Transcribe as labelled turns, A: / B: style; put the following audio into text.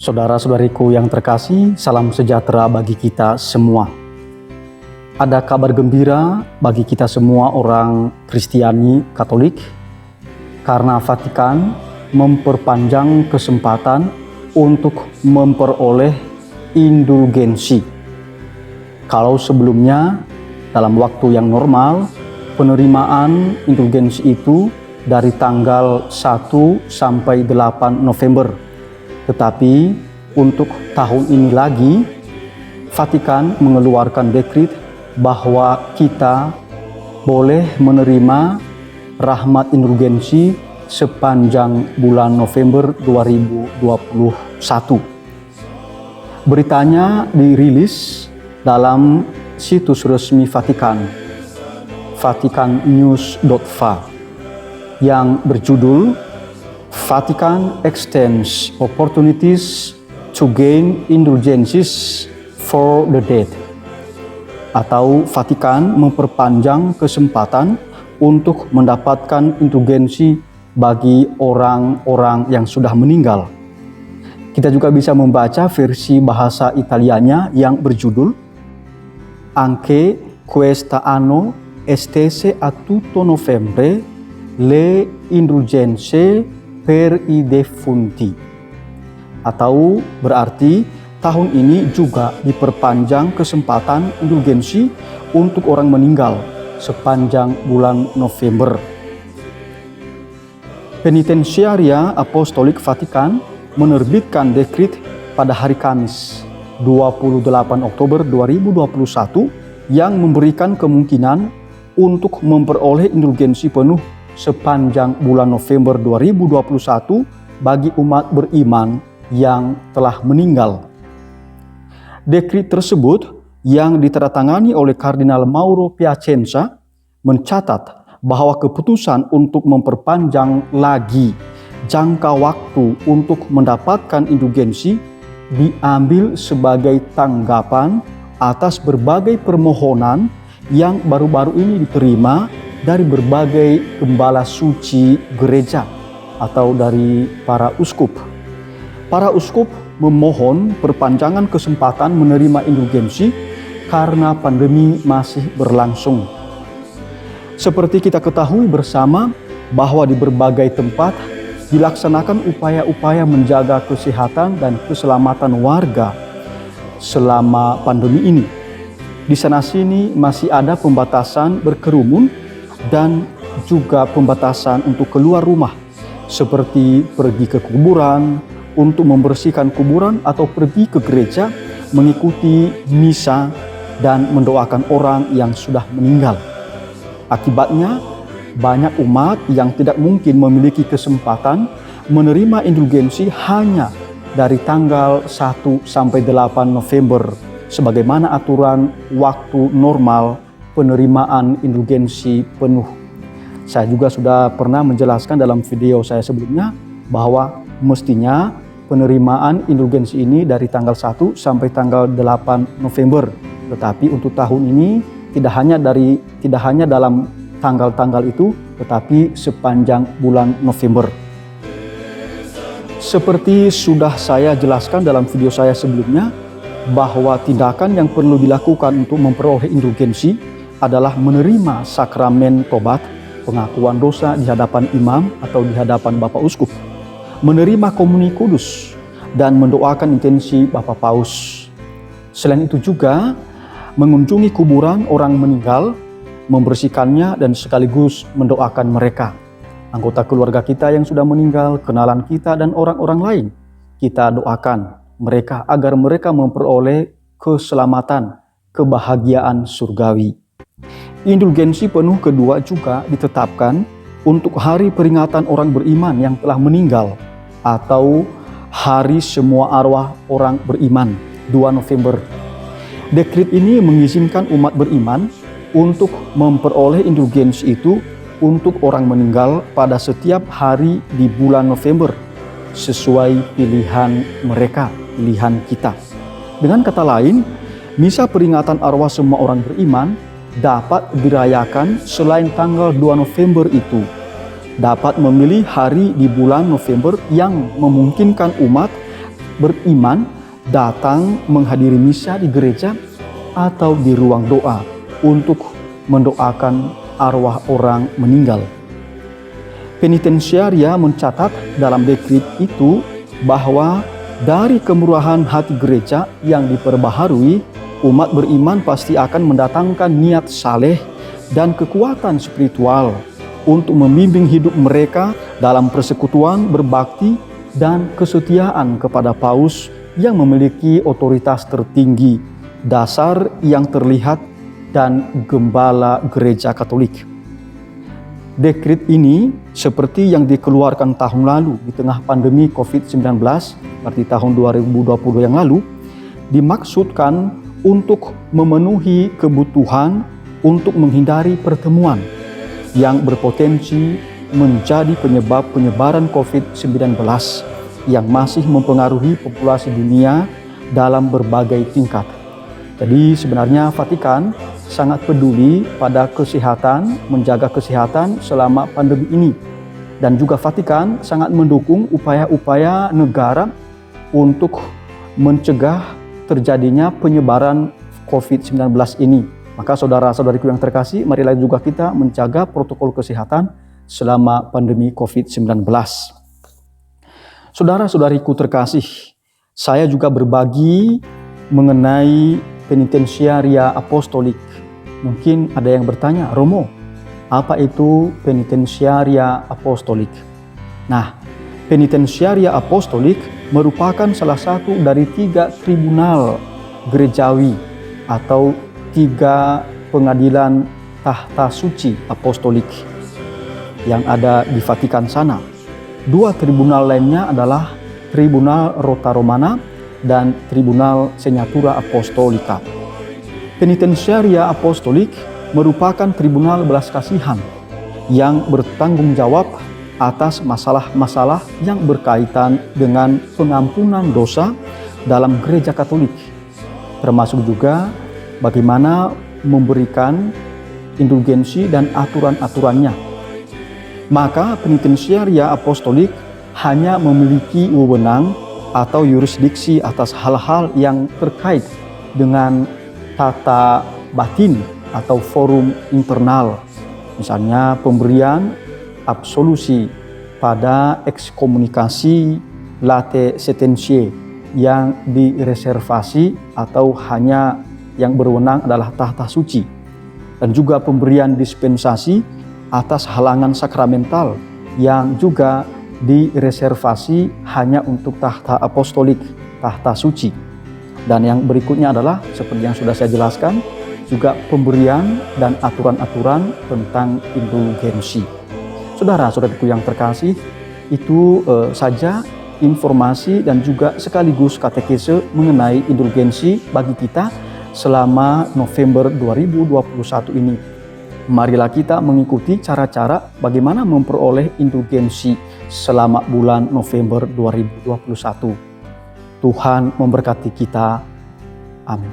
A: Saudara-saudariku yang terkasih, salam sejahtera bagi kita semua. Ada kabar gembira bagi kita semua orang Kristiani Katolik, karena Vatikan memperpanjang kesempatan untuk memperoleh indulgensi. Kalau sebelumnya dalam waktu yang normal, penerimaan indulgensi itu dari tanggal 1 sampai 8 November. Tetapi untuk tahun ini lagi, Vatikan mengeluarkan dekret bahwa kita boleh menerima rahmat indulgensi sepanjang bulan November 2021. Beritanya dirilis dalam situs resmi Vatikan, vaticannews.va, yang berjudul Vatican extends opportunities to gain indulgences for the dead, atau Vatikan memperpanjang kesempatan untuk mendapatkan indulgensi bagi orang-orang yang sudah meninggal. Kita juga bisa membaca versi bahasa Italianya yang berjudul Anche questa anno estese a tutto novembre le indulgenze per i defunti, atau berarti tahun ini juga diperpanjang kesempatan indulgensi untuk orang meninggal sepanjang bulan November. Penitensiaria Apostolik Vatikan menerbitkan dekret pada hari Kamis 28 Oktober 2021 yang memberikan kemungkinan untuk memperoleh indulgensi penuh sepanjang bulan November 2021 bagi umat beriman yang telah meninggal. Dekret tersebut yang ditandatangani oleh Kardinal Mauro Piacenza mencatat bahwa keputusan untuk memperpanjang lagi jangka waktu untuk mendapatkan indulgensi diambil sebagai tanggapan atas berbagai permohonan yang baru-baru ini diterima dari berbagai gembala suci gereja atau dari para uskup. Para uskup memohon perpanjangan kesempatan menerima indulgensi karena pandemi masih berlangsung. Seperti kita ketahui bersama bahwa di berbagai tempat dilaksanakan upaya-upaya menjaga kesehatan dan keselamatan warga selama pandemi ini. Di sana-sini masih ada pembatasan berkerumun dan juga pembatasan untuk keluar rumah, seperti pergi ke kuburan untuk membersihkan kuburan atau pergi ke gereja mengikuti misa dan mendoakan orang yang sudah meninggal. Akibatnya, banyak umat yang tidak mungkin memiliki kesempatan menerima indulgensi hanya dari tanggal 1 sampai 8 November sebagaimana aturan waktu normal penerimaan indulgensi penuh. Saya juga sudah pernah menjelaskan dalam video saya sebelumnya bahwa mestinya penerimaan indulgensi ini dari tanggal 1 sampai tanggal 8 November. Tetapi untuk tahun ini tidak hanya dalam tanggal-tanggal itu, tetapi sepanjang bulan November. Seperti sudah saya jelaskan dalam video saya sebelumnya, bahwa tindakan yang perlu dilakukan untuk memperoleh indulgensi adalah menerima sakramen tobat, pengakuan dosa di hadapan imam atau di hadapan Bapak Uskup, menerima komuni kudus, dan mendoakan intensi Bapak Paus. Selain itu juga mengunjungi kuburan orang meninggal, membersihkannya dan sekaligus mendoakan mereka. Anggota keluarga kita yang sudah meninggal, kenalan kita dan orang-orang lain, kita doakan mereka agar mereka memperoleh keselamatan, kebahagiaan surgawi. Indulgensi penuh kedua juga ditetapkan untuk hari peringatan orang beriman yang telah meninggal atau Hari Semua Arwah Orang Beriman 2 November. Dekret ini mengizinkan umat beriman untuk memperoleh indulgensi itu untuk orang meninggal pada setiap hari di bulan November sesuai pilihan mereka, pilihan kita. Dengan kata lain, misa peringatan arwah semua orang beriman dapat dirayakan selain tanggal 2 November itu. Dapat memilih hari di bulan November yang memungkinkan umat beriman datang menghadiri misa di gereja atau di ruang doa untuk mendoakan arwah orang meninggal. Penitensiaria mencatat dalam dekrit itu bahwa dari kemurahan hati gereja yang diperbaharui, umat beriman pasti akan mendatangkan niat saleh dan kekuatan spiritual untuk membimbing hidup mereka dalam persekutuan berbakti dan kesetiaan kepada Paus yang memiliki otoritas tertinggi, dasar yang terlihat, dan gembala gereja Katolik. Dekrit ini seperti yang dikeluarkan tahun lalu di tengah pandemi COVID-19, seperti tahun 2020 yang lalu, dimaksudkan untuk memenuhi kebutuhan untuk menghindari pertemuan yang berpotensi menjadi penyebab penyebaran COVID-19 yang masih mempengaruhi populasi dunia dalam berbagai tingkat. Jadi sebenarnya Vatikan sangat peduli pada kesehatan, menjaga kesehatan selama pandemi ini. Dan juga Vatikan sangat mendukung upaya-upaya negara untuk mencegah terjadinya penyebaran COVID-19 ini. Maka saudara-saudariku yang terkasih, marilah juga kita menjaga protokol kesehatan selama pandemi COVID-19. Saudara-saudariku terkasih, saya juga berbagi mengenai penitensiaria apostolik. Mungkin ada yang bertanya, Romo, apa itu penitensiaria apostolik? Nah, penitensiaria apostolik merupakan salah satu dari 3 tribunal gerejawi atau 3 pengadilan tahta suci apostolik yang ada di Vatikan sana. 2 tribunal lainnya adalah Tribunal Rota Romana dan Tribunal Signatura Apostolica. Penitensiaria apostolik merupakan tribunal belas kasihan yang bertanggung jawab atas masalah-masalah yang berkaitan dengan pengampunan dosa dalam gereja Katolik, termasuk juga bagaimana memberikan indulgensi dan aturan-aturannya. Maka penitensiaria apostolik hanya memiliki wewenang atau yurisdiksi atas hal-hal yang terkait dengan tata batin atau forum internal, misalnya pemberian absolusi pada ekskomunikasi late sententiae yang direservasi atau hanya yang berwenang adalah tahta suci, dan juga pemberian dispensasi atas halangan sakramental yang juga direservasi hanya untuk tahta apostolik, tahta suci. Dan yang berikutnya adalah seperti yang sudah saya jelaskan, juga pemberian dan aturan-aturan tentang indulgensi. Saudara-saudariku yang terkasih, itu saja informasi dan juga sekaligus katekese mengenai indulgensi bagi kita selama November 2021 ini. Marilah kita mengikuti cara-cara bagaimana memperoleh indulgensi selama bulan November 2021. Tuhan memberkati kita. Amin.